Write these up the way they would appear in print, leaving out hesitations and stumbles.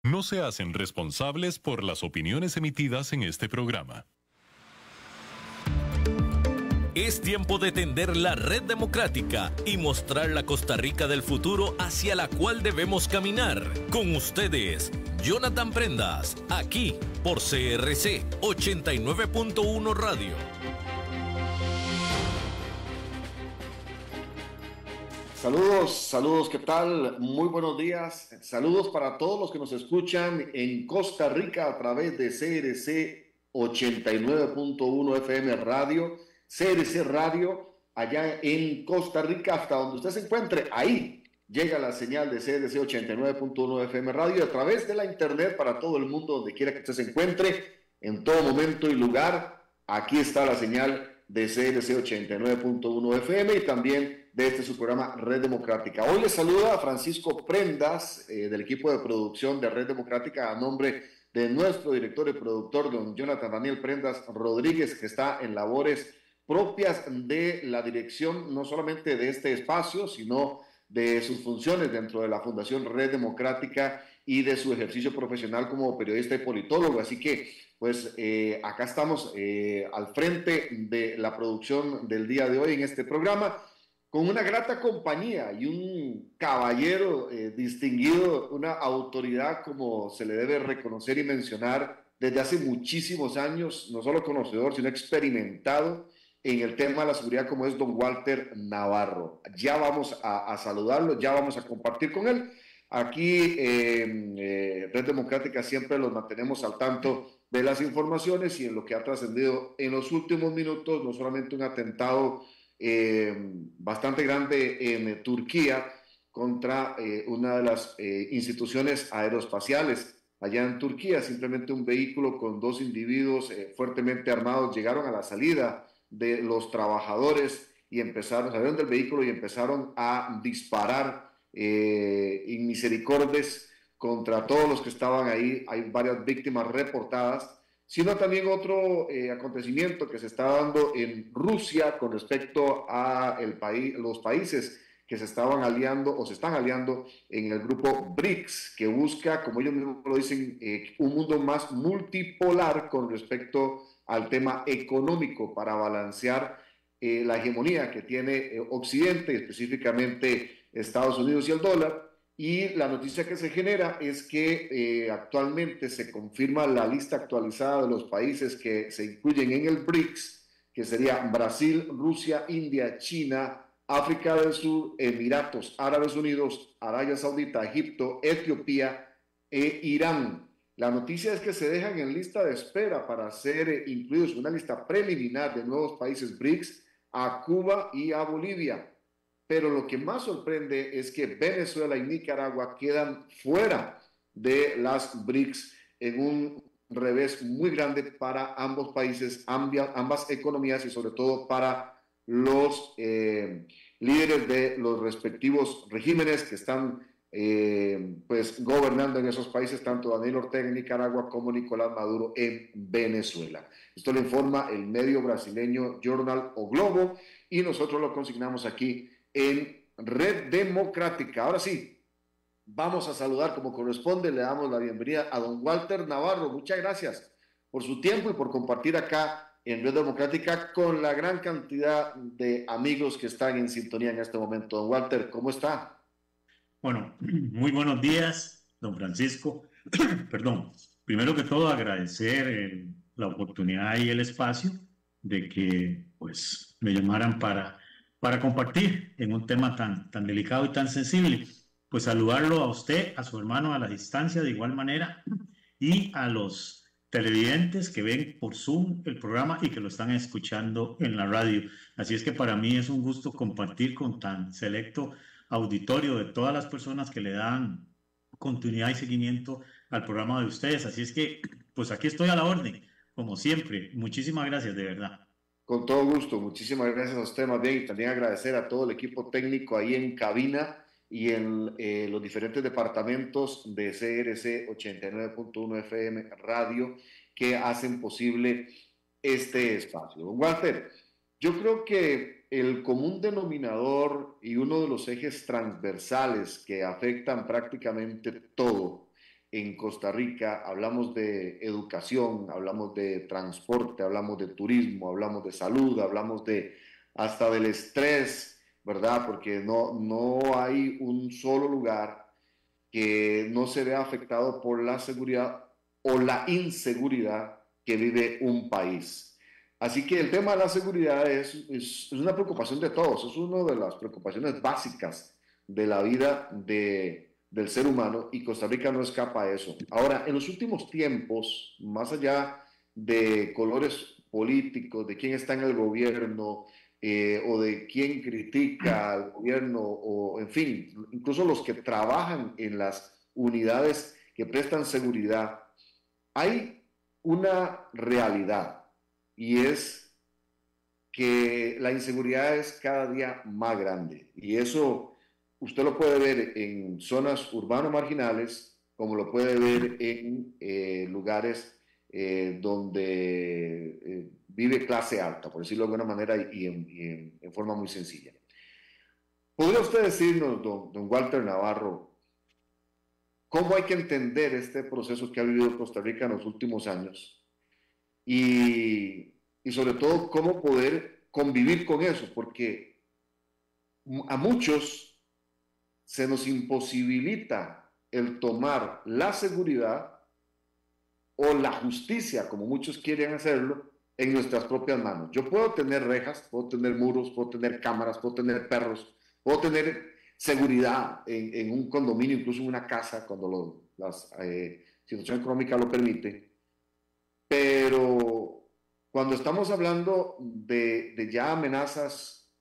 no se hacen responsables por las opiniones emitidas en este programa. Es tiempo de tender la red democrática y mostrar la Costa Rica del futuro hacia la cual debemos caminar. Con ustedes, Jonathan Prendas, aquí por CRC 89.1 Radio. Saludos, ¿qué tal? Muy buenos días. Saludos para todos los que nos escuchan en Costa Rica a través de CRC 89.1 FM Radio, CRC Radio, allá en Costa Rica, hasta donde usted se encuentre, ahí llega la señal de CRC 89.1 FM Radio y a través de la internet para todo el mundo, donde quiera que usted se encuentre, en todo momento y lugar, aquí está la señal de CRC 89.1 FM y también de su programa Red Democrática. Hoy les saluda a Francisco Prendas del equipo de producción de Red Democrática a nombre de nuestro director y productor, don Jonathan Daniel Prendas Rodríguez, que está en labores propias de la dirección, no solamente de este espacio, sino de sus funciones dentro de la Fundación Red Democrática y de su ejercicio profesional como periodista y politólogo. Así que, pues, acá estamos al frente de la producción del día de hoy en este programa, con una grata compañía y un caballero distinguido, una autoridad como se le debe reconocer y mencionar desde hace muchísimos años, no solo conocedor, sino experimentado en el tema de la seguridad, como es don Walter Navarro. Ya vamos a saludarlo, ya vamos a compartir con él. Aquí Red Democrática siempre los mantenemos al tanto de las informaciones y en lo que ha trascendido en los últimos minutos, no solamente un atentado bastante grande en Turquía contra una de las instituciones aeroespaciales allá en Turquía. Simplemente un vehículo con dos individuos fuertemente armados llegaron a la salida de los trabajadores y salieron del vehículo y empezaron a disparar inmisericordes contra todos los que estaban ahí. Hay varias víctimas reportadas, sino también otro acontecimiento que se está dando en Rusia con respecto a los países que se estaban aliando o se están aliando en el grupo BRICS, que busca, como ellos mismos lo dicen, un mundo más multipolar con respecto al tema económico para balancear la hegemonía que tiene Occidente, específicamente Estados Unidos y el dólar. Y la noticia que se genera es que actualmente se confirma la lista actualizada de los países que se incluyen en el BRICS, que sería Brasil, Rusia, India, China, África del Sur, Emiratos Árabes Unidos, Arabia Saudita, Egipto, Etiopía e Irán. La noticia es que se dejan en lista de espera para ser incluidos en una lista preliminar de nuevos países BRICS a Cuba y a Bolivia. Pero lo que más sorprende es que Venezuela y Nicaragua quedan fuera de las BRICS en un revés muy grande para ambos países, ambas economías y sobre todo para los líderes de los respectivos regímenes que están pues gobernando en esos países, tanto Daniel Ortega en Nicaragua como Nicolás Maduro en Venezuela. Esto lo informa el medio brasileño Jornal O Globo y nosotros lo consignamos aquí en Red Democrática. Ahora sí, vamos a saludar como corresponde. Le damos la bienvenida a don Walter Navarro. Muchas gracias por su tiempo y por compartir acá en Red Democrática con la gran cantidad de amigos que están en sintonía en este momento. Don Walter, ¿cómo está? Bueno, muy buenos días, don Francisco. Perdón. Primero que todo, agradecer la oportunidad y el espacio de que pues me llamaran para compartir en un tema tan delicado y tan sensible. Pues saludarlo a usted, a su hermano a la distancia de igual manera y a los televidentes que ven por Zoom el programa y que lo están escuchando en la radio. Así es que para mí es un gusto compartir con tan selecto auditorio de todas las personas que le dan continuidad y seguimiento al programa de ustedes. Así es que pues aquí estoy a la orden, como siempre. Muchísimas gracias, de verdad. Con todo gusto, muchísimas gracias a usted, más bien, y también agradecer a todo el equipo técnico ahí en cabina y en los diferentes departamentos de CRC 89.1 FM Radio que hacen posible este espacio. Don Walter, yo creo que el común denominador y uno de los ejes transversales que afectan prácticamente todo en Costa Rica hablamos de educación, hablamos de transporte, hablamos de turismo, hablamos de salud, hablamos hasta del estrés, ¿verdad? Porque no hay un solo lugar que no se vea afectado por la seguridad o la inseguridad que vive un país. Así que el tema de la seguridad es una preocupación de todos, es una de las preocupaciones básicas de la vida del ser humano, y Costa Rica no escapa a eso. Ahora, en los últimos tiempos, más allá de colores políticos, de quién está en el gobierno, o de quién critica al gobierno, o en fin, incluso los que trabajan en las unidades que prestan seguridad, hay una realidad, y es que la inseguridad es cada día más grande, y eso usted lo puede ver en zonas urbanas marginales, como lo puede ver en lugares donde vive clase alta, por decirlo de alguna manera, y en forma muy sencilla. ¿Podría usted decirnos, don Walter Navarro, cómo hay que entender este proceso que ha vivido Costa Rica en los últimos años? Y sobre todo, cómo poder convivir con eso, porque a muchos se nos imposibilita el tomar la seguridad o la justicia, como muchos quieren hacerlo, en nuestras propias manos. Yo puedo tener rejas, puedo tener muros, puedo tener cámaras, puedo tener perros, puedo tener seguridad en un condominio, incluso en una casa, cuando la situación económica lo permite. Pero cuando estamos hablando de ya amenazas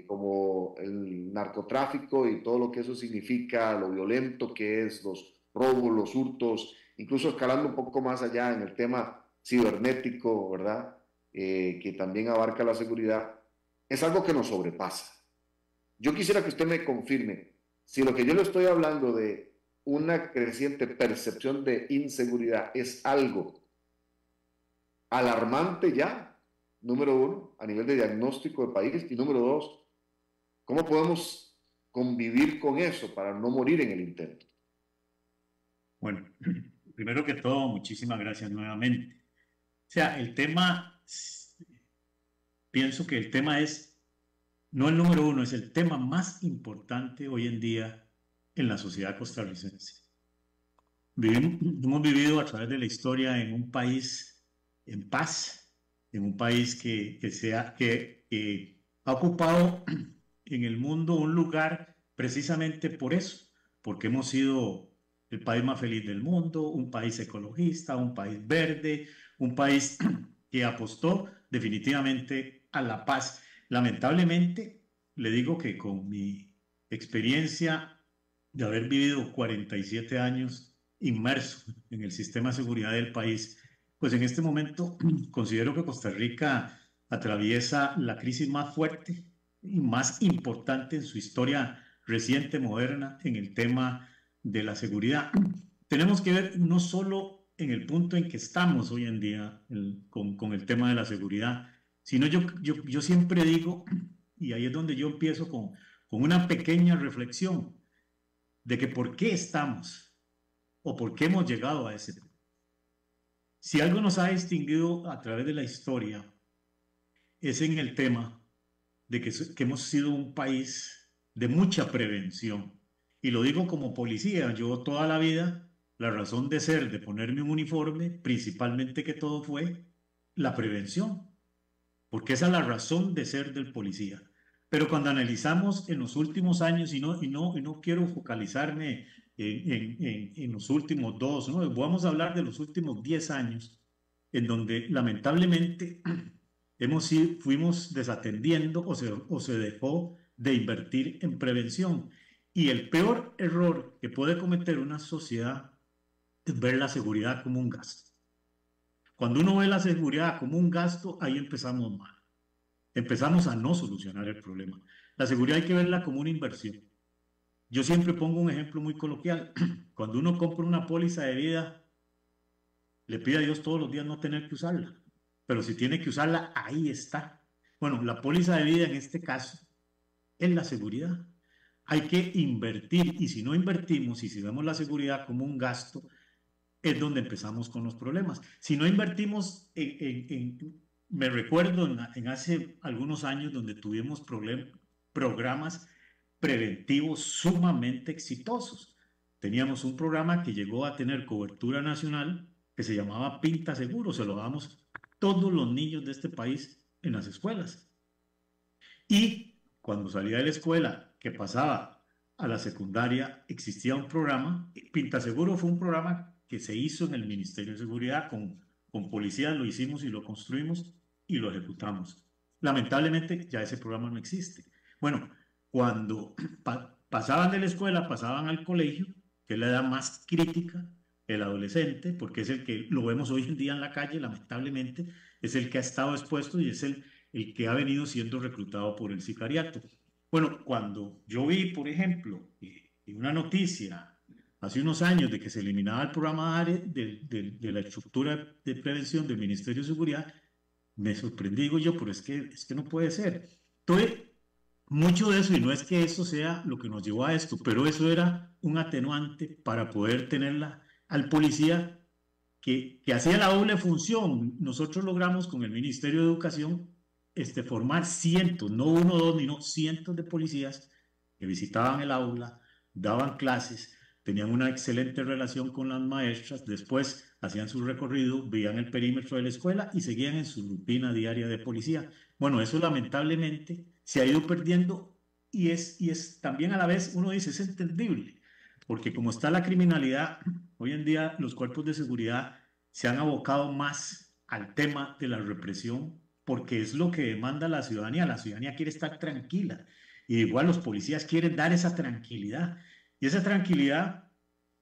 como el narcotráfico y todo lo que eso significa, lo violento que es, los robos, los hurtos, incluso escalando un poco más allá en el tema cibernético, ¿verdad? Que también abarca la seguridad, es algo que nos sobrepasa. Yo quisiera que usted me confirme si lo que yo le estoy hablando de una creciente percepción de inseguridad es algo alarmante ya, número uno, a nivel de diagnóstico de país, y número dos, ¿cómo podemos convivir con eso para no morir en el intento? Bueno, primero que todo, muchísimas gracias nuevamente. O sea, el tema, pienso que el tema es, no el número uno, es el tema más importante hoy en día en la sociedad costarricense. Hemos vivido a través de la historia en un país en paz, en un país que ha ocupado en el mundo un lugar precisamente por eso, porque hemos sido el país más feliz del mundo, un país ecologista, un país verde, un país que apostó definitivamente a la paz. Lamentablemente, le digo que con mi experiencia de haber vivido 47 años inmerso en el sistema de seguridad del país, pues en este momento considero que Costa Rica atraviesa la crisis más fuerte y más importante en su historia reciente, moderna, en el tema de la seguridad. Tenemos que ver no solo en el punto en que estamos hoy en día con el tema de la seguridad, sino yo siempre digo, y ahí es donde yo empiezo con una pequeña reflexión, de que por qué estamos o por qué hemos llegado a ese punto. Si algo nos ha distinguido a través de la historia, es en el tema de que hemos sido un país de mucha prevención. Y lo digo como policía, yo toda la vida, la razón de ser, de ponerme un uniforme, principalmente que todo fue la prevención, porque esa es la razón de ser del policía. Pero cuando analizamos en los últimos años, y no quiero focalizarme en los últimos 2, ¿no? Vamos a hablar de los últimos 10 años, en donde lamentablemente fuimos desatendiendo o se dejó de invertir en prevención. Y el peor error que puede cometer una sociedad es ver la seguridad como un gasto. Cuando uno ve la seguridad como un gasto, ahí empezamos mal. Empezamos a no solucionar el problema. La seguridad hay que verla como una inversión. Yo siempre pongo un ejemplo muy coloquial. Cuando uno compra una póliza de vida, le pide a Dios todos los días no tener que usarla. Pero si tiene que usarla, ahí está. Bueno, la póliza de vida en este caso es la seguridad. Hay que invertir, y si no invertimos y si vemos la seguridad como un gasto, es donde empezamos con los problemas. Si no invertimos me recuerdo en hace algunos años donde tuvimos programas preventivos sumamente exitosos. Teníamos un programa que llegó a tener cobertura nacional que se llamaba Pinta Seguro, se lo damos a todos los niños de este país en las escuelas. Y cuando salía de la escuela, que pasaba a la secundaria, existía un programa. Pinta Seguro fue un programa que se hizo en el Ministerio de Seguridad con policías, lo hicimos y lo construimos y lo ejecutamos. Lamentablemente ya ese programa no existe. Bueno, cuando pasaban de la escuela, pasaban al colegio, que es la edad más crítica, el adolescente, porque es el que lo vemos hoy en día en la calle, lamentablemente, es el que ha estado expuesto y es el que ha venido siendo reclutado por el sicariato. Bueno, cuando yo vi, por ejemplo, una noticia hace unos años de que se eliminaba el programa de la estructura de prevención del Ministerio de Seguridad, me sorprendí, digo yo, pero es que no puede ser. Entonces, mucho de eso, y no es que eso sea lo que nos llevó a esto, pero eso era un atenuante para poder tenerla al policía que hacía la doble función. Nosotros logramos con el Ministerio de Educación formar cientos, no uno o dos, sino cientos de policías que visitaban el aula, daban clases, tenían una excelente relación con las maestras, después hacían su recorrido, veían el perímetro de la escuela y seguían en su rutina diaria de policía. Bueno, eso lamentablemente se ha ido perdiendo y es también a la vez, uno dice, es entendible, porque como está la criminalidad, hoy en día los cuerpos de seguridad se han abocado más al tema de la represión, porque es lo que demanda la ciudadanía quiere estar tranquila, y igual los policías quieren dar esa tranquilidad, y esa tranquilidad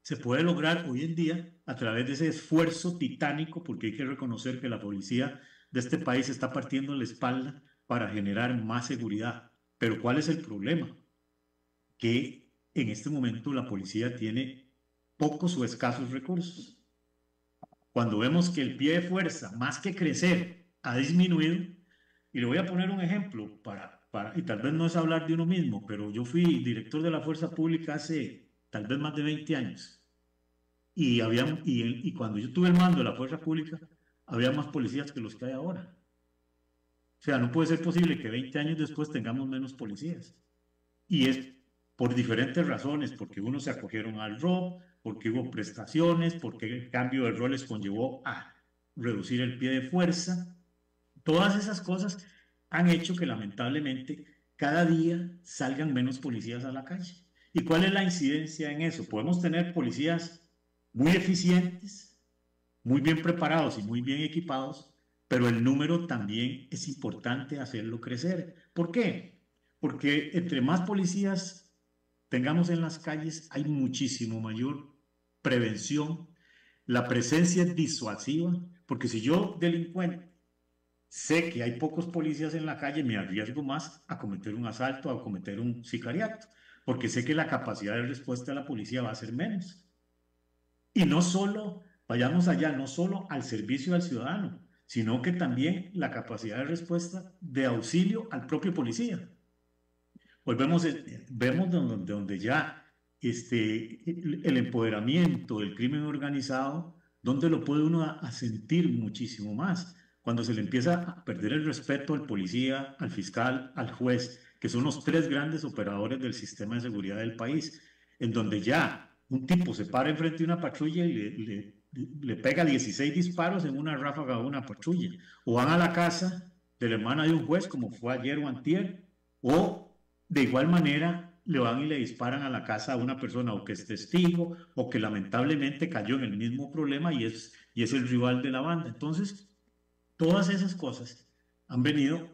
se puede lograr hoy en día a través de ese esfuerzo titánico, porque hay que reconocer que la policía de este país está partiendo la espalda para generar más seguridad. Pero ¿cuál es el problema? Que en este momento la policía tiene pocos o escasos recursos. Cuando vemos que el pie de fuerza, más que crecer, ha disminuido, y le voy a poner un ejemplo, y tal vez no es hablar de uno mismo, pero yo fui director de la Fuerza Pública hace tal vez más de 20 años, y cuando yo tuve el mando de la Fuerza Pública, había más policías que los que hay ahora. O sea, no puede ser posible que 20 años después tengamos menos policías. Y es por diferentes razones, porque unos se acogieron al ROP, porque hubo prestaciones, porque el cambio de roles conllevó a reducir el pie de fuerza. Todas esas cosas han hecho que lamentablemente cada día salgan menos policías a la calle. ¿Y cuál es la incidencia en eso? Podemos tener policías muy eficientes, muy bien preparados y muy bien equipados, pero el número también es importante hacerlo crecer. ¿Por qué? Porque entre más policías tengamos en las calles, hay muchísimo mayor prevención. La presencia es disuasiva, porque si yo, delincuente, sé que hay pocos policías en la calle, me arriesgo más a cometer un asalto, a cometer un sicariato, porque sé que la capacidad de respuesta de la policía va a ser menos. Y no solo, vayamos allá, no solo al servicio al ciudadano, sino que también la capacidad de respuesta de auxilio al propio policía. Hoy vemos donde ya el empoderamiento del crimen organizado, donde lo puede uno a sentir muchísimo más, cuando se le empieza a perder el respeto al policía, al fiscal, al juez, que son los tres grandes operadores del sistema de seguridad del país, en donde ya un tipo se para enfrente de una patrulla y le pega 16 disparos en una ráfaga de una patrulla, o van a la casa de la hermana de un juez, como fue ayer o antier, o de igual manera le van y le disparan a la casa a una persona o que es testigo o que lamentablemente cayó en el mismo problema y es el rival de la banda. Entonces, todas esas cosas han venido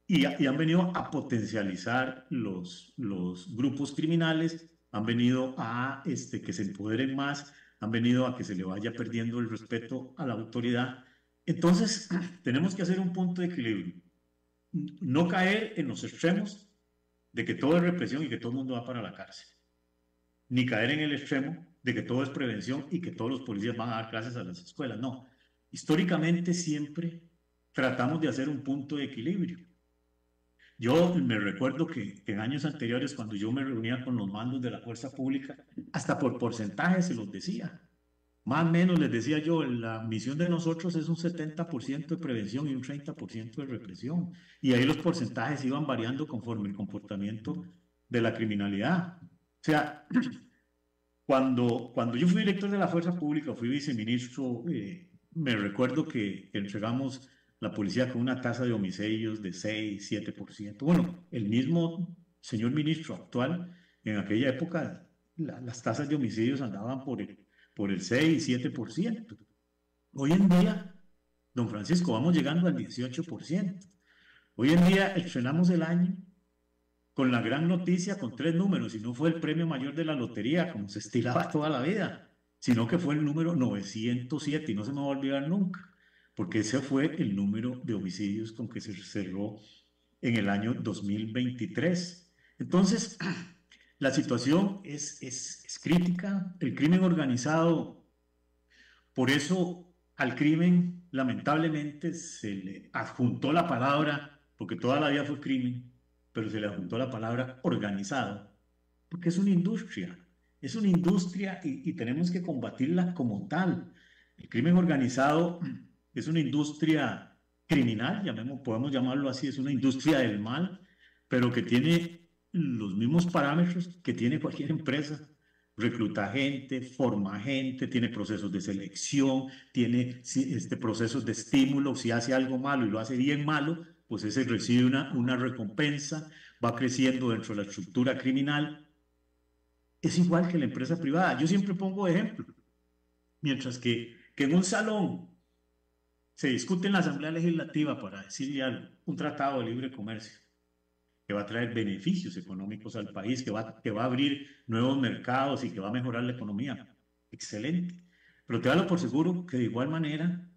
y han venido a potencializar los grupos criminales, han venido a que se empoderen más, han venido a que se le vaya perdiendo el respeto a la autoridad. Entonces, tenemos que hacer un punto de equilibrio. No caer en los extremos de que todo es represión y que todo el mundo va para la cárcel. Ni caer en el extremo de que todo es prevención y que todos los policías van a dar clases a las escuelas. No. Históricamente siempre tratamos de hacer un punto de equilibrio. Yo me recuerdo que en años anteriores, cuando yo me reunía con los mandos de la fuerza pública, hasta por porcentaje se los decía. Más o menos les decía yo, la misión de nosotros es un 70% de prevención y un 30% de represión. Y ahí los porcentajes iban variando conforme el comportamiento de la criminalidad. O sea, cuando yo fui director de la Fuerza Pública, fui viceministro, me recuerdo que entregamos la policía con una tasa de homicidios de 6, 7%. Bueno, el mismo señor ministro actual, en aquella época, las tasas de homicidios andaban por el 6, 7%. Hoy en día, don Francisco, vamos llegando al 18%. Hoy en día estrenamos el año con la gran noticia, con 3 números, y no fue el premio mayor de la lotería, como se estilaba toda la vida, sino que fue el número 907, y no se me va a olvidar nunca, porque ese fue el número de homicidios con que se cerró en el año 2023. Entonces, la situación es crítica. El crimen organizado, por eso al crimen lamentablemente se le adjuntó la palabra, porque toda la vida fue crimen, pero se le adjuntó la palabra organizado, porque es una industria y tenemos que combatirla como tal. El crimen organizado es una industria criminal, podemos llamarlo así, es una industria del mal, pero que tiene los mismos parámetros que tiene cualquier empresa. Recluta gente, forma gente, tiene procesos de selección, tiene procesos de estímulo. Si hace algo malo y lo hace bien malo, pues ese recibe una recompensa, va creciendo dentro de la estructura criminal. Es igual que la empresa privada. Yo siempre pongo ejemplo. Mientras que en un salón se discute en la Asamblea Legislativa, para decir ya, un tratado de libre comercio que va a traer beneficios económicos al país, que va a abrir nuevos mercados y que va a mejorar la economía. Excelente. Pero te hablo por seguro que de igual manera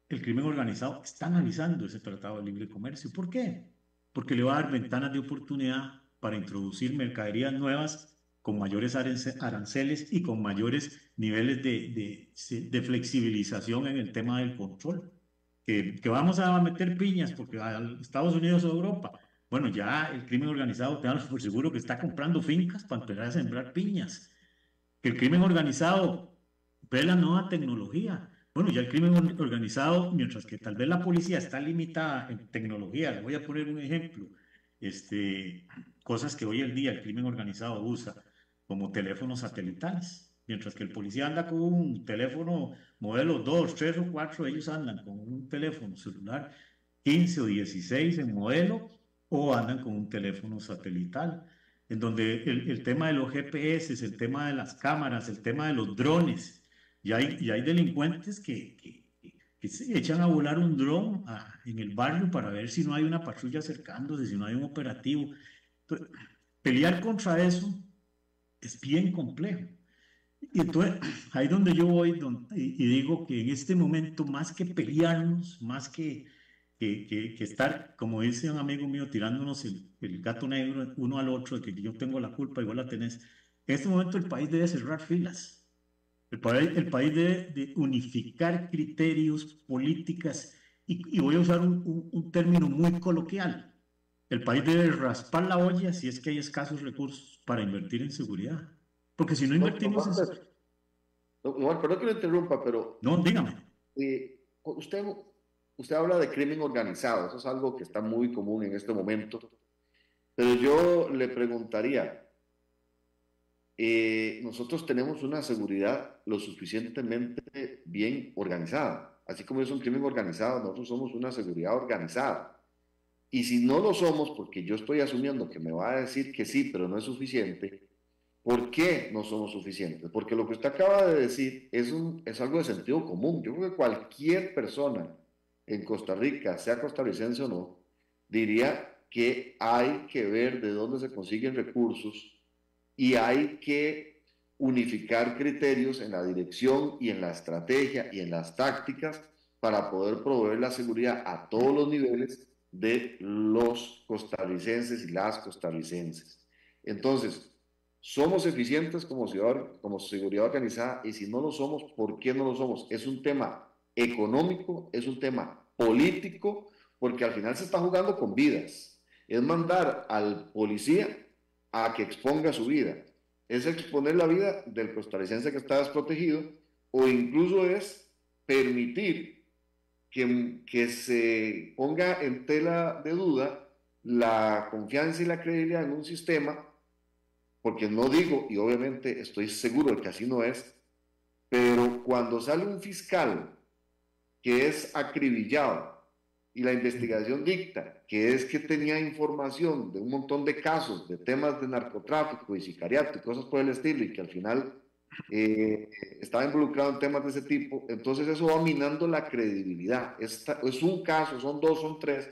el crimen organizado está analizando ese tratado de libre comercio. ¿Por qué? Porque le va a dar ventanas de oportunidad para introducir mercaderías nuevas con mayores aranceles y con mayores niveles de flexibilización en el tema del control. Que vamos a meter piñas porque a Estados Unidos o Europa. Bueno, ya el crimen organizado, te hablo por seguro que está comprando fincas para empezar a sembrar piñas. Que el crimen organizado ve la nueva tecnología. Bueno, ya el crimen organizado, mientras que tal vez la policía está limitada en tecnología, le voy a poner un ejemplo, cosas que hoy en día el crimen organizado usa, como teléfonos satelitales. Mientras que el policía anda con un teléfono modelo 2, 3 o 4, ellos andan con un teléfono celular 15 o 16 en modelo, o andan con un teléfono satelital, en donde el tema de los GPS, el tema de las cámaras, el tema de los drones, y hay delincuentes que se echan a volar un dron en el barrio para ver si no hay una patrulla acercándose, si no hay un operativo. Entonces, pelear contra eso es bien complejo. Y entonces, ahí donde yo voy y digo que en este momento, más que pelearnos, más que estar, como dice un amigo mío, tirándonos el gato negro uno al otro, de que yo tengo la culpa y vos la tenés, en este momento el país debe cerrar filas. El país debe de unificar criterios, políticas, y voy a usar un término muy coloquial. El país debe raspar la olla si es que hay escasos recursos para invertir en seguridad. Porque si no invertimos en seguridad... Igual, perdón que lo interrumpa, pero... No, dígame. Usted habla de crimen organizado, eso es algo que está muy común en este momento, pero yo le preguntaría, nosotros tenemos una seguridad lo suficientemente bien organizada, así como es un crimen organizado, nosotros somos una seguridad organizada, y si no lo somos, porque yo estoy asumiendo que me va a decir que sí, pero no es suficiente, ¿por qué no somos suficientes? Porque lo que usted acaba de decir es algo de sentido común. Yo creo que cualquier persona en Costa Rica, sea costarricense o no, diría que hay que ver de dónde se consiguen recursos y hay que unificar criterios en la dirección y en la estrategia y en las tácticas para poder proveer la seguridad a todos los niveles de los costarricenses y las costarricenses. Entonces, somos eficientes como seguridad organizada, y si no lo somos, ¿por qué no lo somos? Es un tema económico, es un tema político, porque al final se está jugando con vidas. Es mandar al policía a que exponga su vida, es exponer la vida del costarricense que está desprotegido, o incluso es permitir que se ponga en tela de duda la confianza y la credibilidad en un sistema, porque no digo, y obviamente estoy seguro de que así no es, pero cuando sale un fiscal que es acribillado y la investigación dicta que es que tenía información de un montón de casos, de temas de narcotráfico y sicariato y cosas por el estilo, y que al final estaba involucrado en temas de ese tipo, entonces eso va minando la credibilidad. Es un caso, son dos, son tres,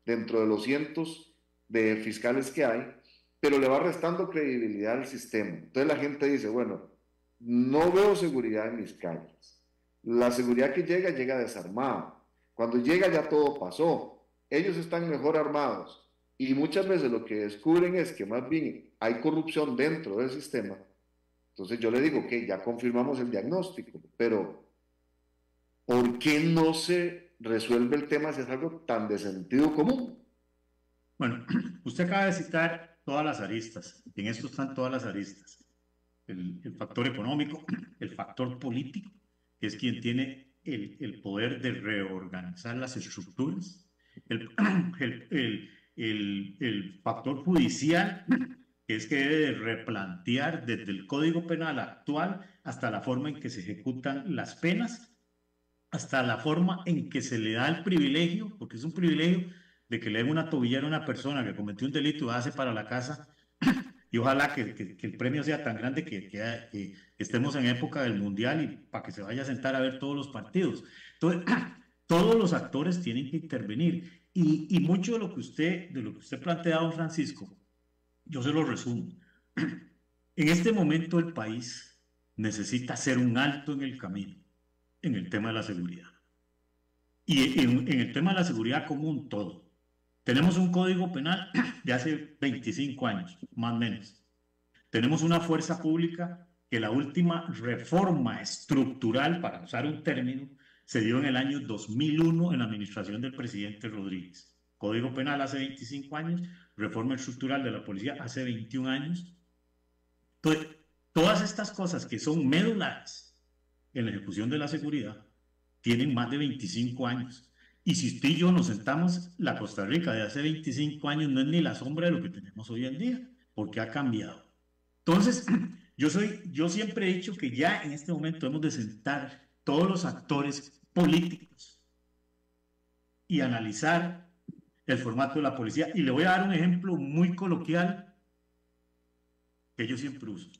dentro de los cientos de fiscales que hay, pero le va restando credibilidad al sistema. Entonces la gente dice, bueno, no veo seguridad en mis calles. La seguridad que llega, llega desarmada. Cuando llega ya todo pasó. Ellos están mejor armados. Y muchas veces lo que descubren es que más bien hay corrupción dentro del sistema. Entonces yo le digo que ya confirmamos el diagnóstico, pero ¿por qué no se resuelve el tema si es algo tan de sentido común? Bueno, usted acaba de citar todas las aristas. En esto están todas las aristas. El factor económico, el factor político, que es quien tiene el poder de reorganizar las estructuras, el factor judicial, que es que debe de replantear desde el Código Penal actual hasta la forma en que se ejecutan las penas, hasta la forma en que se le da el privilegio, porque es un privilegio de que le den una tobillera a una persona que cometió un delito y hace para la casa. Y ojalá que el premio sea tan grande que estemos en época del Mundial y para que se vaya a sentar a ver todos los partidos. Entonces, todos los actores tienen que intervenir. Y mucho de lo que usted plantea, don Francisco, yo se lo resumo. En este momento el país necesita hacer un alto en el camino en el tema de la seguridad. Y en el tema de la seguridad común, todo. Tenemos un código penal de hace 25 años, más o menos. Tenemos una fuerza pública que la última reforma estructural, para usar un término, se dio en el año 2001 en la administración del presidente Rodríguez. Código penal hace 25 años, reforma estructural de la policía hace 21 años. Entonces, todas estas cosas que son medulares en la ejecución de la seguridad tienen más de 25 años. Y si usted y yo nos sentamos, la Costa Rica de hace 25 años no es ni la sombra de lo que tenemos hoy en día, porque ha cambiado. Entonces, yo siempre he dicho que ya en este momento hemos de sentar todos los actores políticos y analizar el formato de la policía. Y le voy a dar un ejemplo muy coloquial que yo siempre uso.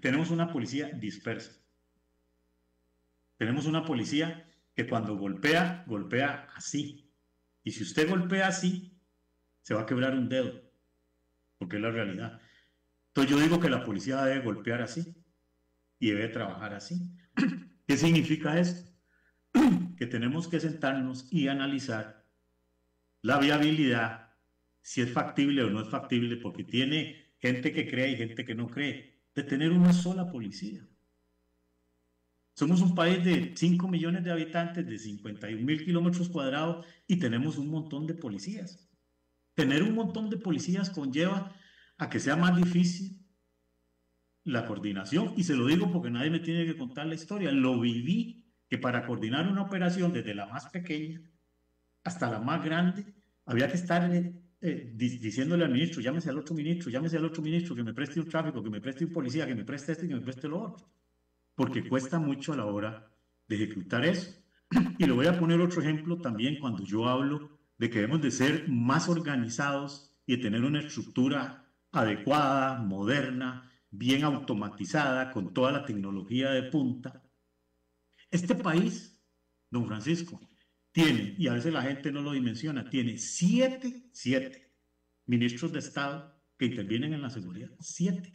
Tenemos una policía dispersa. Tenemos una policía que cuando golpea, golpea así. Y si usted golpea así, se va a quebrar un dedo, porque es la realidad. Entonces yo digo que la policía debe golpear así y debe trabajar así. ¿Qué significa esto? Que tenemos que sentarnos y analizar la viabilidad, si es factible o no es factible, porque tiene gente que cree y gente que no cree, de tener una sola policía. Somos un país de 5 millones de habitantes, de 51.000 kilómetros cuadrados y tenemos un montón de policías. Tener un montón de policías conlleva a que sea más difícil la coordinación, y se lo digo porque nadie me tiene que contar la historia. Lo viví, que para coordinar una operación desde la más pequeña hasta la más grande, había que estar diciéndole al ministro, llámese al otro ministro, llámese al otro ministro, que me preste un tráfico, que me preste un policía, que me preste este y que me preste lo otro. Porque cuesta mucho a la hora de ejecutar eso. Y le voy a poner otro ejemplo también cuando yo hablo de que debemos de ser más organizados y de tener una estructura adecuada, moderna, bien automatizada, con toda la tecnología de punta. Este país, don Francisco, tiene, y a veces la gente no lo dimensiona, tiene siete ministros de Estado que intervienen en la seguridad. 7.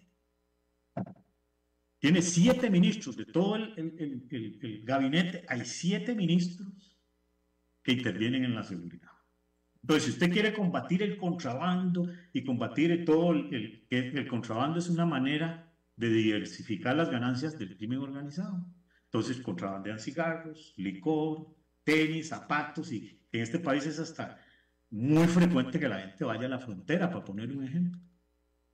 Tiene 7 ministros de todo el gabinete. Hay 7 ministros que intervienen en la seguridad. Entonces, si usted quiere combatir el contrabando y combatir todo el contrabando es una manera de diversificar las ganancias del crimen organizado. Entonces, contrabandean cigarros, licor, tenis, zapatos, y en este país es hasta muy frecuente que la gente vaya a la frontera, para poner un ejemplo.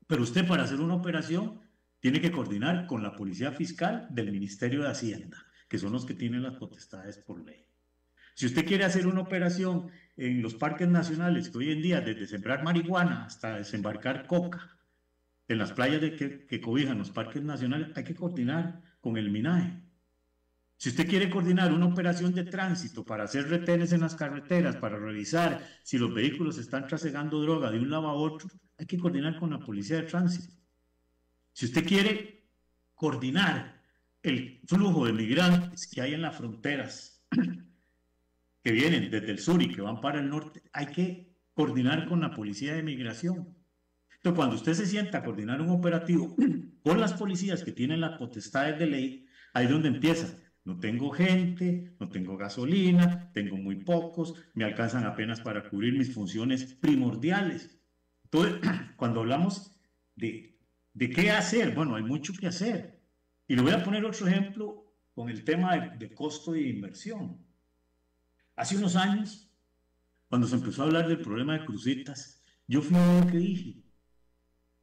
Pero usted, para hacer una operación, tiene que coordinar con la Policía Fiscal del Ministerio de Hacienda, que son los que tienen las potestades por ley. Si usted quiere hacer una operación en los parques nacionales, que hoy en día, desde sembrar marihuana hasta desembarcar coca, en las playas que cobijan los parques nacionales, hay que coordinar con el MINAE. Si usted quiere coordinar una operación de tránsito para hacer retenes en las carreteras, para revisar si los vehículos están trasegando droga de un lado a otro, hay que coordinar con la Policía de Tránsito. Si usted quiere coordinar el flujo de migrantes que hay en las fronteras, que vienen desde el sur y que van para el norte, hay que coordinar con la Policía de Migración. Entonces, cuando usted se sienta a coordinar un operativo con las policías que tienen las potestades de ley, ahí es donde empieza. No tengo gente, no tengo gasolina, tengo muy pocos, me alcanzan apenas para cubrir mis funciones primordiales. Entonces, cuando hablamos de qué hacer, bueno, hay mucho que hacer. Y le voy a poner otro ejemplo con el tema de costo de inversión. Hace unos años, cuando se empezó a hablar del problema de Cruzitas, yo fui uno que dije,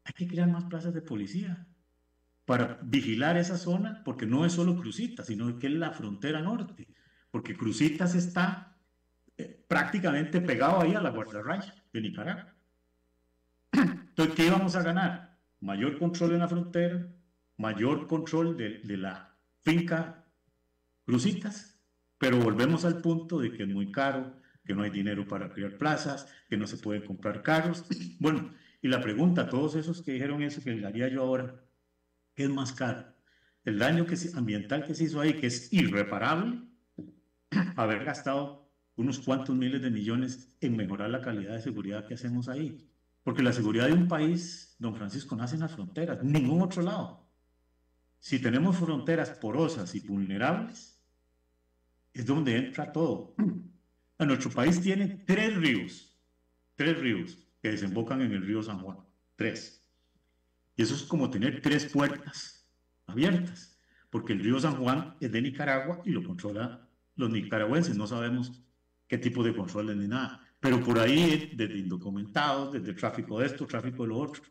hay que crear más plazas de policía para vigilar esa zona, porque no es solo Cruzitas, sino que es la frontera norte, porque Cruzitas está prácticamente pegado ahí a la guardarraya de Nicaragua. Entonces, ¿qué íbamos a ganar? Mayor control en la frontera, mayor control de la finca Cruzitas, pero volvemos al punto de que es muy caro, que no hay dinero para crear plazas, que no se pueden comprar carros. Bueno, y la pregunta a todos esos que dijeron eso, que le haría yo ahora, ¿qué es más caro? El daño ambiental que se hizo ahí, que es irreparable, haber gastado unos cuantos miles de millones en mejorar la calidad de seguridad que hacemos ahí. Porque la seguridad de un país, don Francisco, nace en las fronteras, ningún otro lado. Si tenemos fronteras porosas y vulnerables, es donde entra todo. Nuestro país tiene tres ríos que desembocan en el río San Juan, 3. Y eso es como tener 3 puertas abiertas, porque el río San Juan es de Nicaragua y lo controla los nicaragüenses, no sabemos qué tipo de controles ni nada, pero por ahí, desde indocumentados, desde tráfico de esto, tráfico de lo otro.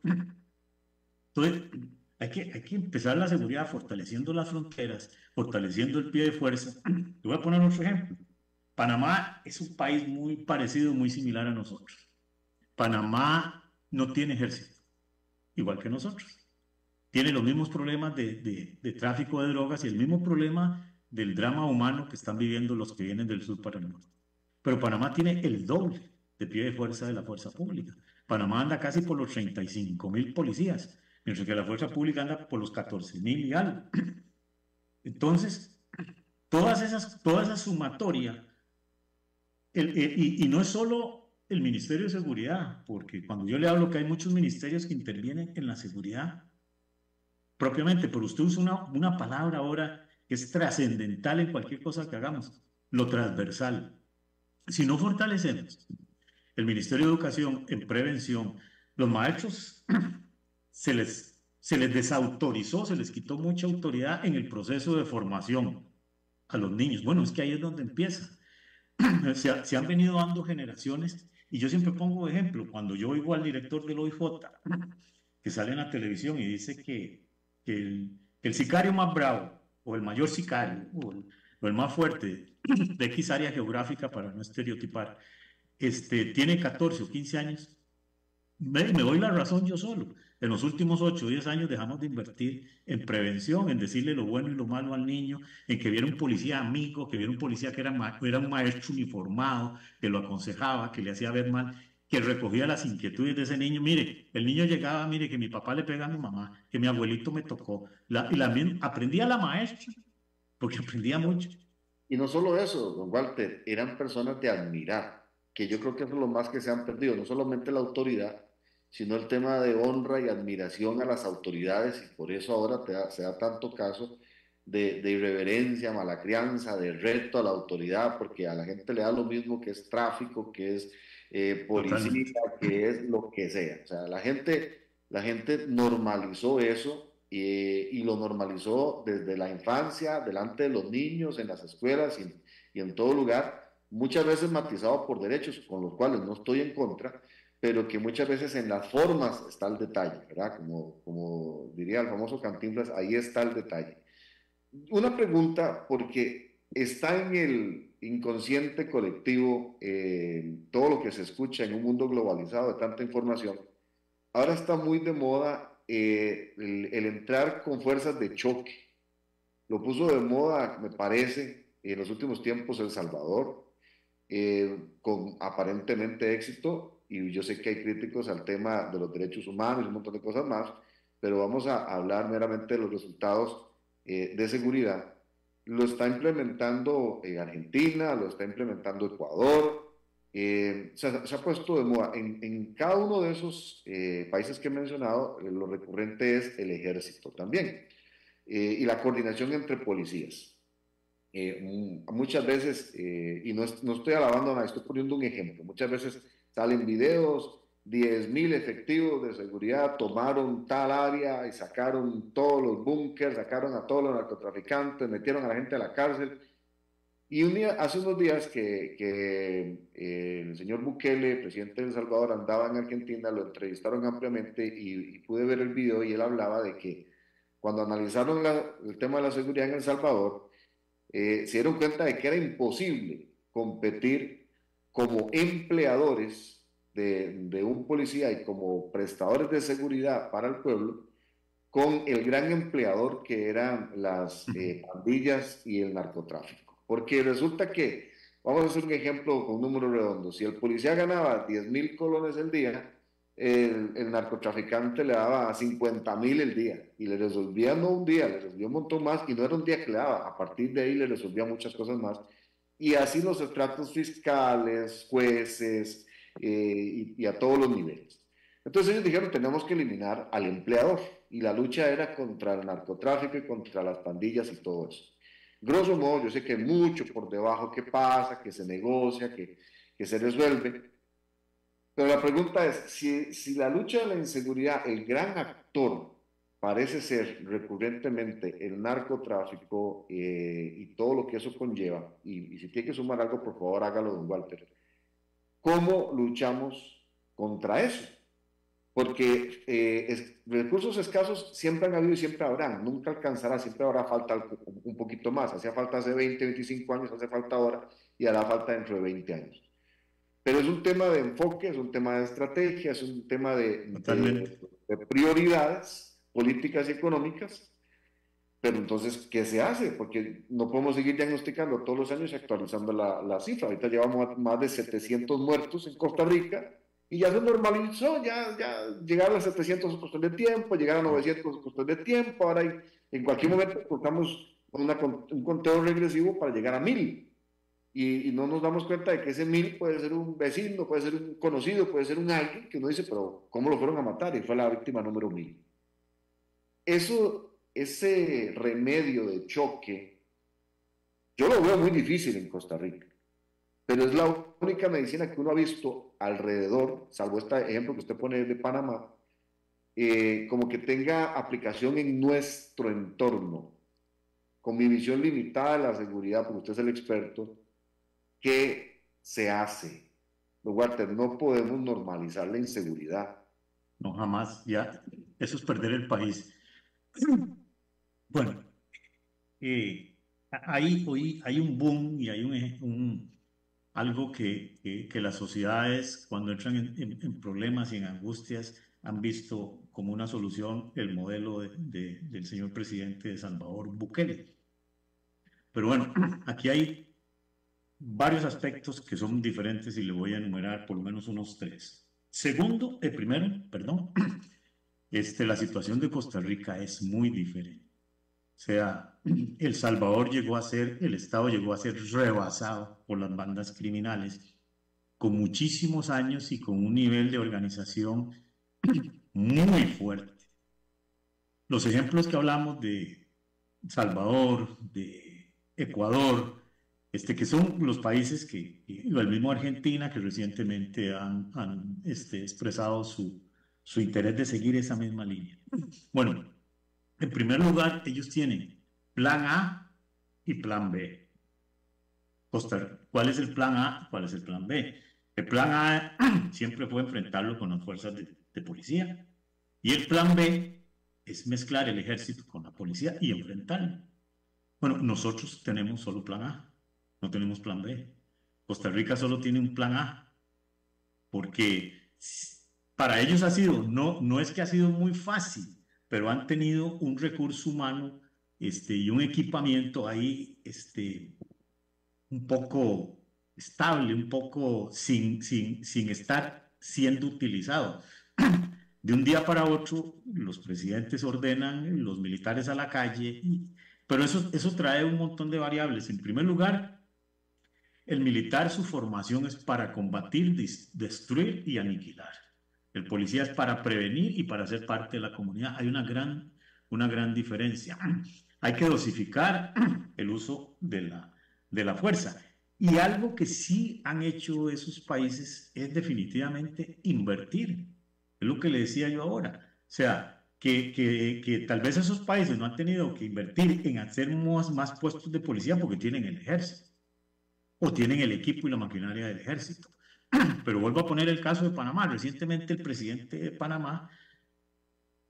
Entonces, hay que empezar la seguridad fortaleciendo las fronteras, fortaleciendo el pie de fuerza. Le voy a poner otro ejemplo. Panamá es un país muy parecido, muy similar a nosotros. Panamá no tiene ejército, igual que nosotros. Tiene los mismos problemas de tráfico de drogas y el mismo problema del drama humano que están viviendo los que vienen del sur para el norte. Pero Panamá tiene el doble de pie de fuerza de la fuerza pública. Panamá anda casi por los 35.000 policías, mientras que la fuerza pública anda por los 14.000 y algo. Entonces, toda esa sumatoria, y no es solo el Ministerio de Seguridad, porque cuando yo le hablo que hay muchos ministerios que intervienen en la seguridad propiamente, pero usted usa una palabra ahora que es trascendental en cualquier cosa que hagamos, lo transversal. Si no fortalecemos el Ministerio de Educación en prevención, los maestros se les desautorizó, se les quitó mucha autoridad en el proceso de formación a los niños. Bueno, es que ahí es donde empieza. Se han venido dando generaciones, y yo siempre pongo ejemplo, cuando yo oigo al director del OIJ, que sale en la televisión y dice que el sicario más bravo, o el mayor sicario, o el más fuerte de X área geográfica, para no estereotipar, tiene 14 o 15 años, me doy la razón yo solo. En los últimos 8 o 10 años dejamos de invertir en prevención, en decirle lo bueno y lo malo al niño, en que viera un policía amigo, que viera un policía que era un maestro uniformado, que lo aconsejaba, que le hacía ver mal, que recogía las inquietudes de ese niño. Mire, el niño llegaba, mire, que mi papá le pega a mi mamá, que mi abuelito me tocó, aprendía la maestra, porque aprendía mucho. Y no solo eso, don Walter, eran personas de admirar, que yo creo que eso es lo más que se han perdido, no solamente la autoridad, sino el tema de honra y admiración a las autoridades, y por eso ahora se da tanto caso de irreverencia, mala crianza, de reto a la autoridad, porque a la gente le da lo mismo que es tráfico, que es policía, que es lo que sea. O sea, la gente normalizó eso y lo normalizó desde la infancia, delante de los niños, en las escuelas y en todo lugar, muchas veces matizado por derechos, con los cuales no estoy en contra, pero que muchas veces en las formas está el detalle, ¿verdad? Como diría el famoso Cantinflas, ahí está el detalle. Una pregunta, porque está en el inconsciente colectivo todo lo que se escucha en un mundo globalizado de tanta información. Ahora está muy de moda el entrar con fuerzas de choque. Lo puso de moda, me parece, en los últimos tiempos El Salvador, con aparentemente éxito, y yo sé que hay críticos al tema de los derechos humanos y un montón de cosas más, pero vamos a hablar meramente de los resultados de seguridad. Lo está implementando Argentina, lo está implementando Ecuador, se ha puesto de moda. En cada uno de esos países que he mencionado, lo recurrente es el ejército también, y la coordinación entre policías. Muchas veces, y no estoy alabando a nadie, estoy poniendo un ejemplo, muchas veces salen videos, 10.000 efectivos de seguridad tomaron tal área y sacaron todos los búnkers, sacaron a todos los narcotraficantes, metieron a la gente a la cárcel. Y hace unos días que el señor Bukele, presidente de El Salvador, andaba en Argentina, lo entrevistaron ampliamente y pude ver el video y él hablaba de que cuando analizaron el tema de la seguridad en El Salvador, se dieron cuenta de que era imposible competir como empleadores de un policía y como prestadores de seguridad para el pueblo con el gran empleador que eran las pandillas y el narcotráfico. Porque resulta que, vamos a hacer un ejemplo con un número redondo, si el policía ganaba 10.000 colones el día, el narcotraficante le daba 50.000 el día y le resolvía no un día, le resolvía un montón más y no era un día que le daba, a partir de ahí le resolvía muchas cosas más y así los estratos fiscales, jueces y a todos los niveles. Entonces ellos dijeron tenemos que eliminar al empleador y la lucha era contra el narcotráfico y contra las pandillas y todo eso. Grosso modo, yo sé que mucho por debajo que pasa, que se negocia, que se resuelve. Pero la pregunta es, si la lucha de la inseguridad, el gran actor parece ser recurrentemente el narcotráfico y todo lo que eso conlleva, y si tiene que sumar algo, por favor hágalo, don Walter, ¿cómo luchamos contra eso? Porque recursos escasos siempre han habido y siempre habrán, nunca alcanzará, siempre habrá falta un poquito más, hacía falta hace 20, 25 años, hace falta ahora y hará falta dentro de 20 años. Pero es un tema de enfoque, es un tema de estrategia, es un tema de prioridades políticas y económicas. Pero entonces, ¿qué se hace? Porque no podemos seguir diagnosticando todos los años y actualizando la cifra. Ahorita llevamos más de 700 muertos en Costa Rica y ya se normalizó, ya llegar a 700 es cuestión de tiempo, llegar a 900 es cuestión de tiempo. Ahora en cualquier momento cortamos un conteo regresivo para llegar a 1.000. Y no nos damos cuenta de que ese 1.000 puede ser un vecino, puede ser un conocido, puede ser un alguien que uno dice, pero ¿cómo lo fueron a matar? Y fue la víctima número 1.000. Ese remedio de choque, yo lo veo muy difícil en Costa Rica, pero es la única medicina que uno ha visto alrededor, salvo este ejemplo que usted pone de Panamá, como que tenga aplicación en nuestro entorno. Con mi visión limitada de la seguridad, porque usted es el experto, ¿qué se hace? Walter, no podemos normalizar la inseguridad. No, jamás, ya, eso es perder el país. Bueno, hoy hay un boom y hay algo que las sociedades cuando entran en problemas y en angustias han visto como una solución el modelo del señor presidente de Salvador, Bukele. Pero bueno, aquí hay varios aspectos que son diferentes y le voy a enumerar por lo menos unos 3. Primero, la situación de Costa Rica es muy diferente. O sea, El Estado llegó a ser rebasado por las bandas criminales con muchísimos años y con un nivel de organización muy fuerte. Los ejemplos que hablamos de Salvador, de Ecuador, que son los países el mismo Argentina, que recientemente han expresado su interés de seguir esa misma línea. Bueno, en primer lugar, ellos tienen plan A y plan B. ¿Cuál es el plan A? ¿Cuál es el plan B? El plan A siempre fue enfrentarlo con las fuerzas de policía. Y el plan B es mezclar el ejército con la policía y enfrentarlo. Bueno, nosotros tenemos solo plan A, no tenemos plan B. Costa Rica solo tiene un plan A, porque para ellos ha sido, no es que ha sido muy fácil, pero han tenido un recurso humano y un equipamiento ahí un poco estable, un poco sin estar siendo utilizado. De un día para otro, los presidentes ordenan los militares a la calle, pero eso trae un montón de variables. En primer lugar, el militar, su formación es para combatir, destruir y aniquilar. El policía es para prevenir y para ser parte de la comunidad. Hay una gran diferencia. Hay que dosificar el uso de la fuerza. Y algo que sí han hecho esos países es definitivamente invertir. Es lo que le decía yo ahora. O sea, que tal vez esos países no han tenido que invertir en hacer más puestos de policía porque tienen el ejército o tienen el equipo y la maquinaria del ejército. Pero vuelvo a poner el caso de Panamá. Recientemente el presidente de Panamá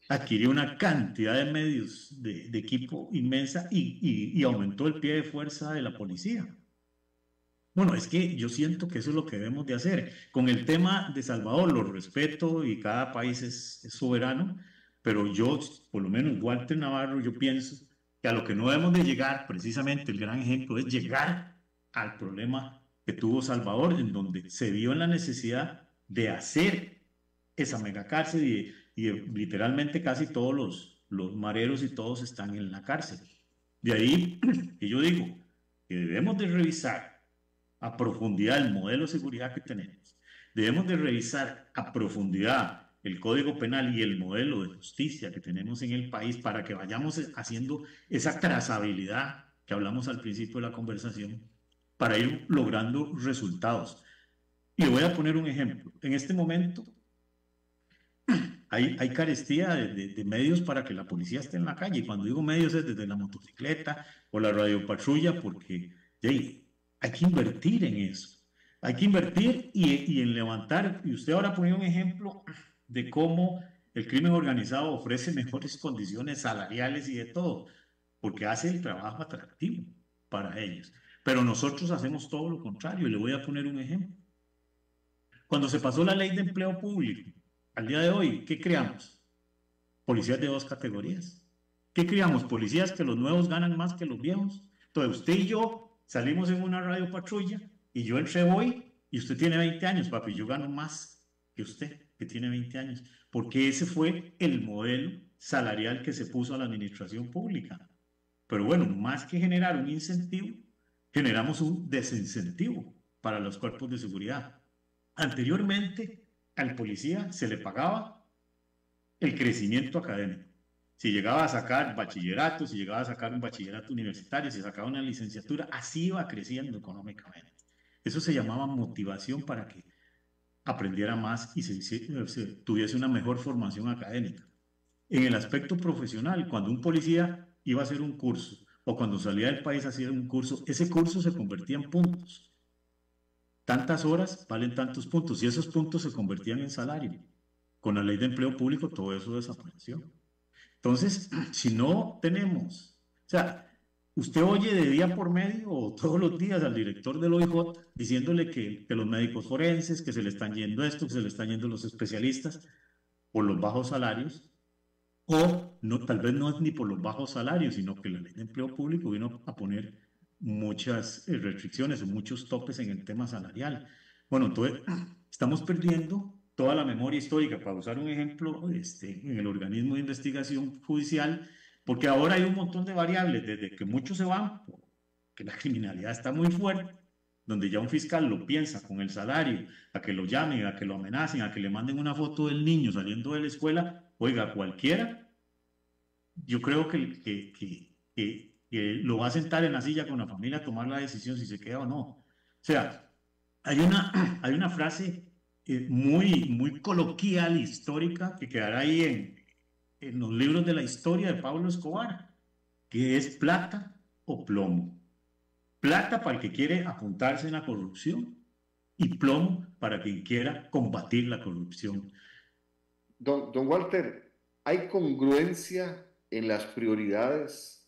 adquirió una cantidad de medios de equipo inmensa y aumentó el pie de fuerza de la policía. Bueno, es que yo siento que eso es lo que debemos de hacer. Con el tema de Salvador, lo respeto y cada país es soberano, pero yo, por lo menos Walter Navarro, yo pienso que a lo que no debemos de llegar, precisamente el gran ejemplo es llegar al problema que tuvo Salvador, en donde se vio en la necesidad de hacer esa megacárcel y literalmente casi todos los mareros y todos están en la cárcel. De ahí que yo digo que debemos de revisar a profundidad el modelo de seguridad que tenemos. Debemos de revisar a profundidad el Código Penal y el modelo de justicia que tenemos en el país para que vayamos haciendo esa trazabilidad que hablamos al principio de la conversación para ir logrando resultados. Y le voy a poner un ejemplo. En este momento hay carestía de medios para que la policía esté en la calle. Y cuando digo medios es desde la motocicleta o la radiopatrulla, porque hay que invertir en eso. Hay que invertir y en levantar. Y usted ahora ponía un ejemplo de cómo el crimen organizado ofrece mejores condiciones salariales y de todo, porque hace el trabajo atractivo para ellos. Pero nosotros hacemos todo lo contrario. Y le voy a poner un ejemplo. Cuando se pasó la ley de empleo público, al día de hoy, ¿qué creamos? Policías de 2 categorías. ¿Qué creamos? Policías que los nuevos ganan más que los viejos. Entonces usted y yo salimos en una radio patrulla y yo entré hoy y usted tiene 20 años, papi, yo gano más que usted, que tiene 20 años, porque ese fue el modelo salarial que se puso a la administración pública. Pero bueno, más que generar un incentivo, generamos un desincentivo para los cuerpos de seguridad. Anteriormente, al policía se le pagaba el crecimiento académico. Si llegaba a sacar bachillerato, si llegaba a sacar un bachillerato universitario, si sacaba una licenciatura, así iba creciendo económicamente. Eso se llamaba motivación para que aprendiera más y se tuviese una mejor formación académica. En el aspecto profesional, cuando un policía iba a hacer un curso o cuando salía del país a hacer un curso, ese curso se convertía en puntos. Tantas horas valen tantos puntos y esos puntos se convertían en salario. Con la ley de empleo público todo eso desapareció. Entonces, si no tenemos, o sea, usted oye de día por medio o todos los días al director del OIJ diciéndole que los médicos forenses, que se le están yendo esto, que se le están yendo los especialistas por los bajos salarios, o no, tal vez no es ni por los bajos salarios, sino que la ley de empleo público vino a poner muchas restricciones o muchos topes en el tema salarial. Bueno, entonces estamos perdiendo toda la memoria histórica, para usar un ejemplo, en el organismo de investigación judicial, porque ahora hay un montón de variables, desde que muchos se van, que la criminalidad está muy fuerte, donde ya un fiscal lo piensa con el salario, a que lo llamen, a que lo amenacen, a que le manden una foto del niño saliendo de la escuela, oiga, cualquiera, yo creo que lo va a sentar en la silla con la familia a tomar la decisión si se queda o no. O sea, hay una frase muy coloquial, histórica, que quedará ahí en los libros de la historia de Pablo Escobar, que es plata o plomo. Plata para el que quiere apuntarse en la corrupción y plomo para quien quiera combatir la corrupción. Don Walter, ¿hay congruencia en las prioridades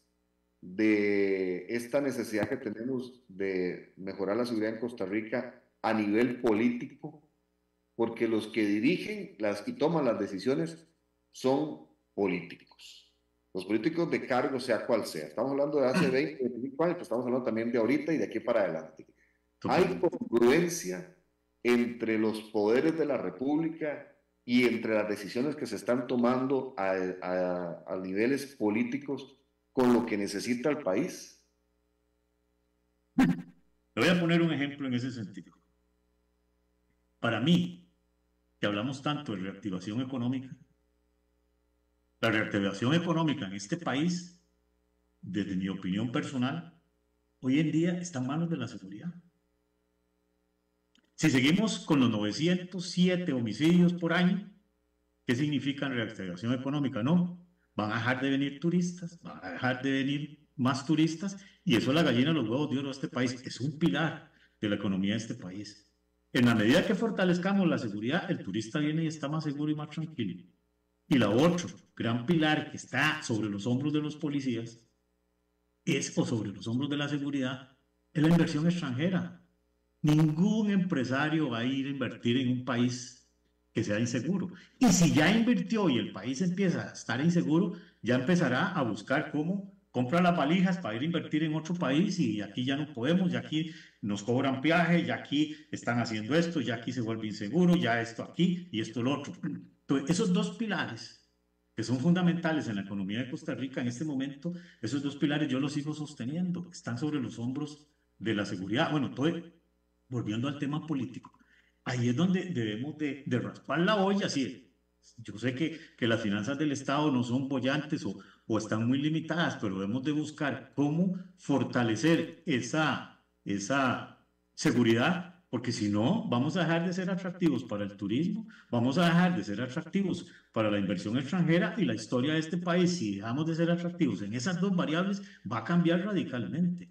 de esta necesidad que tenemos de mejorar la seguridad en Costa Rica a nivel político? Porque los que dirigen y toman las decisiones son políticos. Los políticos de cargo, sea cual sea. Estamos hablando de hace 20, 25 años, pero estamos hablando también de ahorita y de aquí para adelante. ¿Hay congruencia entre los poderes de la República y entre las decisiones que se están tomando a niveles políticos con lo que necesita el país? Le voy a poner un ejemplo en ese sentido. Para mí, que hablamos tanto de reactivación económica, la reactivación económica en este país, desde mi opinión personal, hoy en día está en manos de la seguridad. Si seguimos con los 907 homicidios por año, ¿qué significa reactivación económica? No, van a dejar de venir turistas, van a dejar de venir más turistas, y eso es la gallina de los huevos de oro de este país. Es un pilar de la economía de este país. En la medida que fortalezcamos la seguridad, el turista viene y está más seguro y más tranquilo. Y la otro gran pilar que está sobre los hombros de los policías o sobre los hombros de la seguridad, es la inversión extranjera. Ningún empresario va a ir a invertir en un país que sea inseguro. Y si ya invirtió y el país empieza a estar inseguro, ya empezará a buscar cómo compra las valijas para ir a invertir en otro país, y aquí ya no podemos, ya aquí nos cobran peaje, ya aquí están haciendo esto, ya aquí se vuelve inseguro, ya esto aquí y esto lo otro. Entonces, esos dos pilares que son fundamentales en la economía de Costa Rica en este momento, esos dos pilares yo los sigo sosteniendo, están sobre los hombros de la seguridad. Bueno, volviendo al tema político, ahí es donde debemos de raspar la olla. Sí, yo sé que las finanzas del Estado no son bollantes o están muy limitadas, pero debemos de buscar cómo fortalecer esa seguridad, porque si no, vamos a dejar de ser atractivos para el turismo, vamos a dejar de ser atractivos para la inversión extranjera, y la historia de este país, si dejamos de ser atractivos en esas dos variables, va a cambiar radicalmente.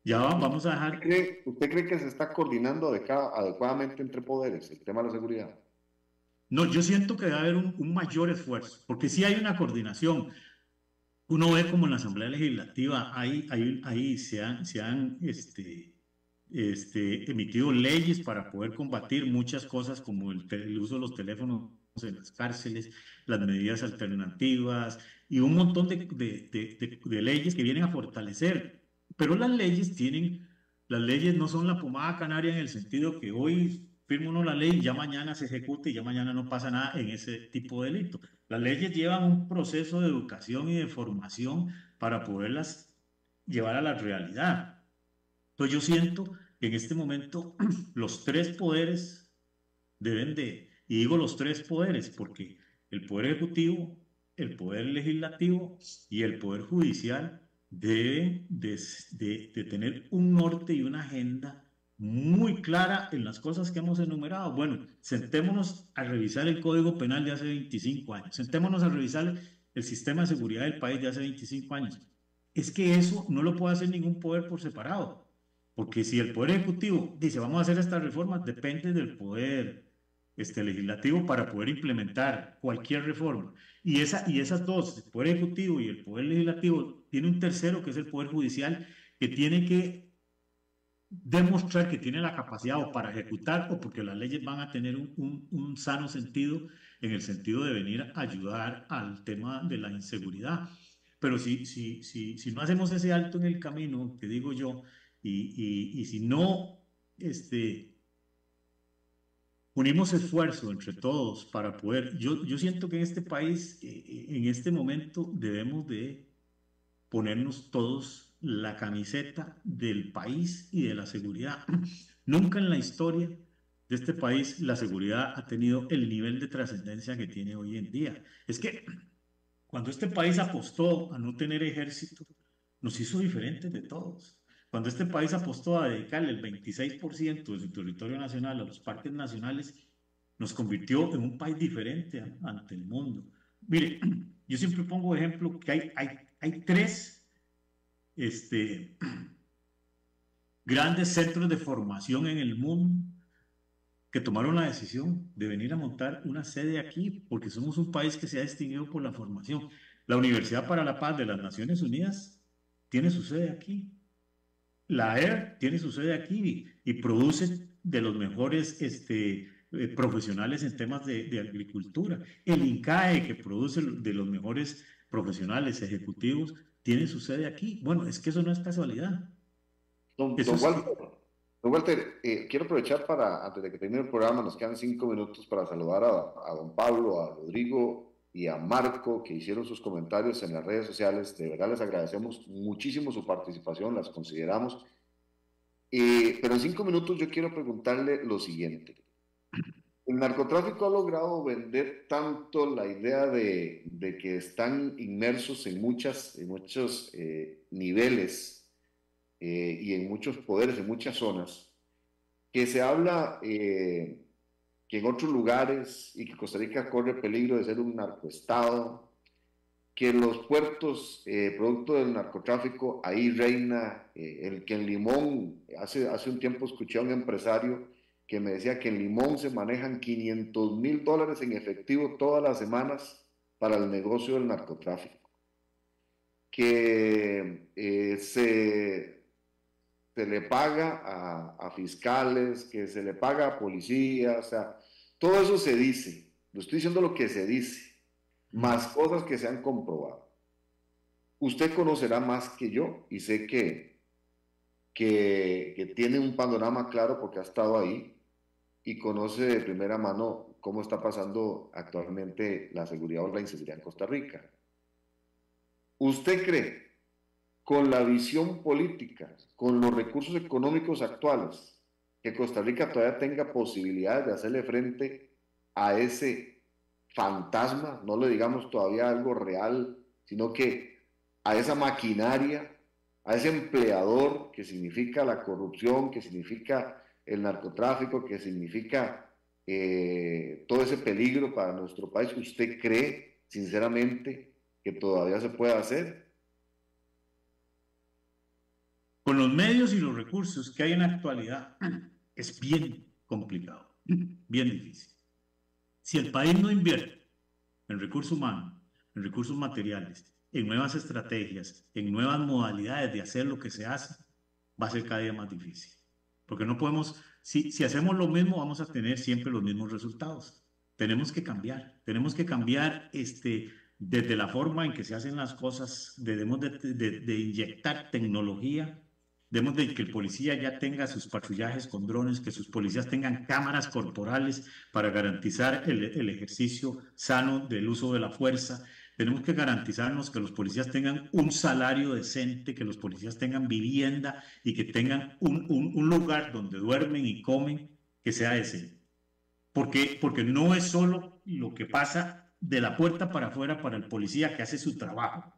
Ya vamos a dejar... ¿Usted cree que se está coordinando adecuadamente entre poderes el tema de la seguridad? No, yo siento que debe haber un mayor esfuerzo, porque sí hay una coordinación. Uno ve como en la Asamblea Legislativa ahí se han emitido leyes para poder combatir muchas cosas, como el uso de los teléfonos en las cárceles, las medidas alternativas y un montón de leyes que vienen a fortalecer. Pero las leyes no son la pomada canaria, en el sentido que hoy firma uno la ley y ya mañana se ejecuta y ya mañana no pasa nada en ese tipo de delito. Las leyes llevan un proceso de educación y de formación para poderlas llevar a la realidad. Entonces yo siento que en este momento los tres poderes deben de, y digo los tres poderes porque el poder ejecutivo, el poder legislativo y el poder judicial deben de tener un norte y una agenda muy clara en las cosas que hemos enumerado. Bueno, sentémonos a revisar el Código Penal de hace 25 años, sentémonos a revisar el sistema de seguridad del país de hace 25 años. Es que eso no lo puede hacer ningún poder por separado, porque si el Poder Ejecutivo dice vamos a hacer estas reformas, depende del Poder legislativo para poder implementar cualquier reforma. Y esas dos, el Poder Ejecutivo y el Poder Legislativo, tiene un tercero que es el Poder Judicial, que tiene que demostrar que tiene la capacidad o para ejecutar o porque las leyes van a tener un sano sentido, en el sentido de venir a ayudar al tema de la inseguridad. Pero si no hacemos ese alto en el camino, que digo yo, y si no unimos esfuerzo entre todos para poder, yo siento que en este país, en este momento, debemos de ponernos todos la camiseta del país y de la seguridad. Nunca en la historia de este país la seguridad ha tenido el nivel de trascendencia que tiene hoy en día. Es que cuando este país apostó a no tener ejército, nos hizo diferentes de todos. Cuando este país apostó a dedicarle el 26% de su territorio nacional a los parques nacionales, nos convirtió en un país diferente ante el mundo. Mire, yo siempre pongo ejemplo que hay tres grandes centros de formación en el mundo que tomaron la decisión de venir a montar una sede aquí, porque somos un país que se ha distinguido por la formación. La Universidad para la Paz de las Naciones Unidas tiene su sede aquí. La AER tiene su sede aquí y produce de los mejores profesionales en temas de agricultura. El INCAE, que produce de los mejores profesionales ejecutivos, tiene su sede aquí. Bueno, es que eso no es casualidad. Don Eso es, Walter, don Walter, quiero aprovechar para, antes de que termine el programa, nos quedan 5 minutos para saludar a don Pablo, a Rodrigo y a Marco, que hicieron sus comentarios en las redes sociales. De verdad les agradecemos muchísimo su participación, las consideramos. Pero en 5 minutos yo quiero preguntarle lo siguiente. El narcotráfico ha logrado vender tanto la idea de que están inmersos en muchos niveles y en muchos poderes, en muchas zonas, que se habla que en otros lugares y que Costa Rica corre peligro de ser un narcoestado, que los puertos, producto del narcotráfico, ahí reina, que en Limón, hace un tiempo escuché a un empresario que me decía que en Limón se manejan $500,000 en efectivo todas las semanas para el negocio del narcotráfico, que se le paga a fiscales, que se le paga a policías, o sea, todo eso se dice, lo estoy diciendo lo que se dice, más cosas que se han comprobado. Usted conocerá más que yo y sé que tiene un panorama claro porque ha estado ahí y conoce de primera mano cómo está pasando actualmente la seguridad o la inseguridad en Costa Rica. ¿Usted cree, con la visión política, con los recursos económicos actuales, que Costa Rica todavía tenga posibilidades de hacerle frente a ese fantasma, no le digamos todavía algo real, sino que a esa maquinaria, a ese empleador que significa la corrupción, que significa el narcotráfico, que significa todo ese peligro para nuestro país? ¿Usted cree sinceramente que todavía se puede hacer? Con los medios y los recursos que hay en la actualidad, es bien complicado, bien difícil. Si el país no invierte en recursos humanos, en recursos materiales, en nuevas estrategias, en nuevas modalidades de hacer lo que se hace, va a ser cada día más difícil. Porque no podemos, si hacemos lo mismo, vamos a tener siempre los mismos resultados. Tenemos que cambiar desde la forma en que se hacen las cosas, debemos de inyectar tecnología. Debemos de que el policía ya tenga sus patrullajes con drones, que sus policías tengan cámaras corporales para garantizar el ejercicio sano del uso de la fuerza. Tenemos que garantizarnos que los policías tengan un salario decente, que los policías tengan vivienda y que tengan un lugar donde duermen y comen que sea decente. Porque no es solo lo que pasa de la puerta para afuera para el policía que hace su trabajo,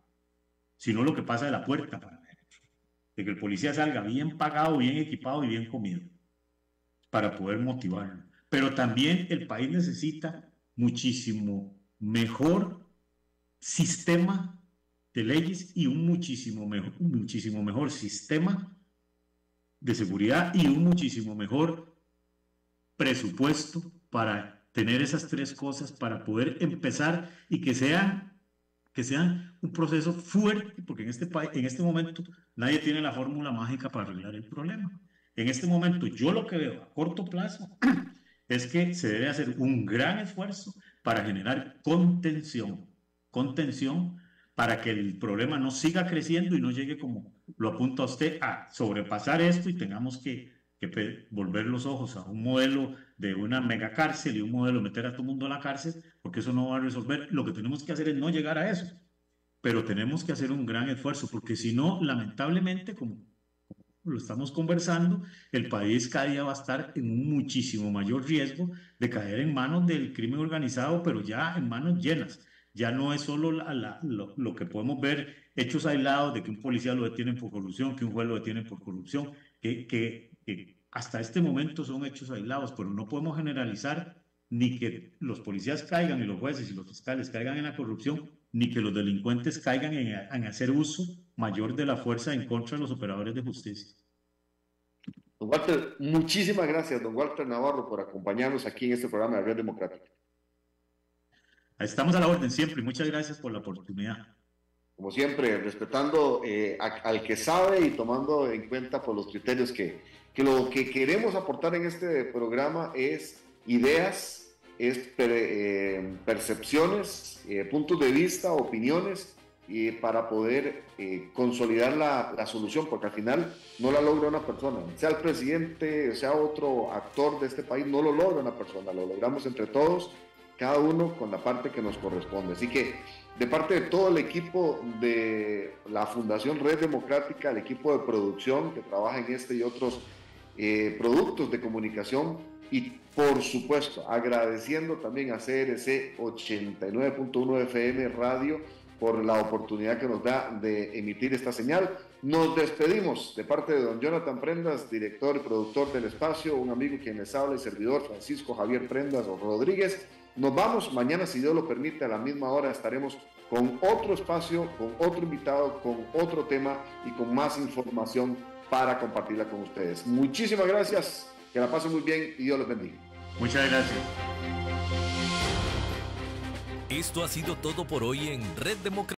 sino lo que pasa de la puerta para adentro. De que el policía salga bien pagado, bien equipado y bien comido para poder motivarlo. Pero también el país necesita muchísimo mejor sistema de leyes y un muchísimo mejor sistema de seguridad y un muchísimo mejor presupuesto para tener esas tres cosas, para poder empezar y que sean un proceso fuerte, porque en este momento nadie tiene la fórmula mágica para arreglar el problema. En este momento yo lo que veo a corto plazo es que se debe hacer un gran esfuerzo para generar contención para que el problema no siga creciendo y no llegue, como lo apunta usted, a sobrepasar esto y tengamos que volver los ojos a un modelo de una mega cárcel y un modelo de meter a todo el mundo a la cárcel, porque eso no va a resolver. Lo que tenemos que hacer es no llegar a eso, pero tenemos que hacer un gran esfuerzo, porque si no, lamentablemente, como lo estamos conversando, el país cada día va a estar en un muchísimo mayor riesgo de caer en manos del crimen organizado, pero ya en manos llenas. Ya no es solo lo que podemos ver, hechos aislados de que un policía lo detienen por corrupción, que un juez lo detiene por corrupción, que hasta este momento son hechos aislados, pero no podemos generalizar ni que los policías caigan y los jueces y los fiscales caigan en la corrupción, ni que los delincuentes caigan en hacer uso mayor de la fuerza en contra de los operadores de justicia. Don Walter, muchísimas gracias, don Walter Navarro, por acompañarnos aquí en este programa de Red Democrática. Estamos a la orden siempre y muchas gracias por la oportunidad. Como siempre, respetando al que sabe y tomando en cuenta por los criterios que lo que queremos aportar en este programa es ideas, es percepciones, puntos de vista, opiniones, para poder consolidar la solución, porque al final no la logra una persona, sea el presidente, sea otro actor de este país, no lo logra una persona, lo logramos entre todos, cada uno con la parte que nos corresponde. Así que de parte de todo el equipo de la Fundación Red Democrática, el equipo de producción que trabaja en este y otros productos de comunicación, y por supuesto agradeciendo también a CRC 89.1 FM Radio por la oportunidad que nos da de emitir esta señal. Nos despedimos de parte de don Jonathan Prendas, director y productor del espacio, un amigo quien les habla y servidor, Francisco Javier Prendas Rodríguez. Nos vamos, mañana si Dios lo permite a la misma hora estaremos con otro espacio, con otro invitado, con otro tema y con más información para compartirla con ustedes. Muchísimas gracias, que la pasen muy bien y Dios los bendiga. Muchas gracias. Esto ha sido todo por hoy en Red Democrática.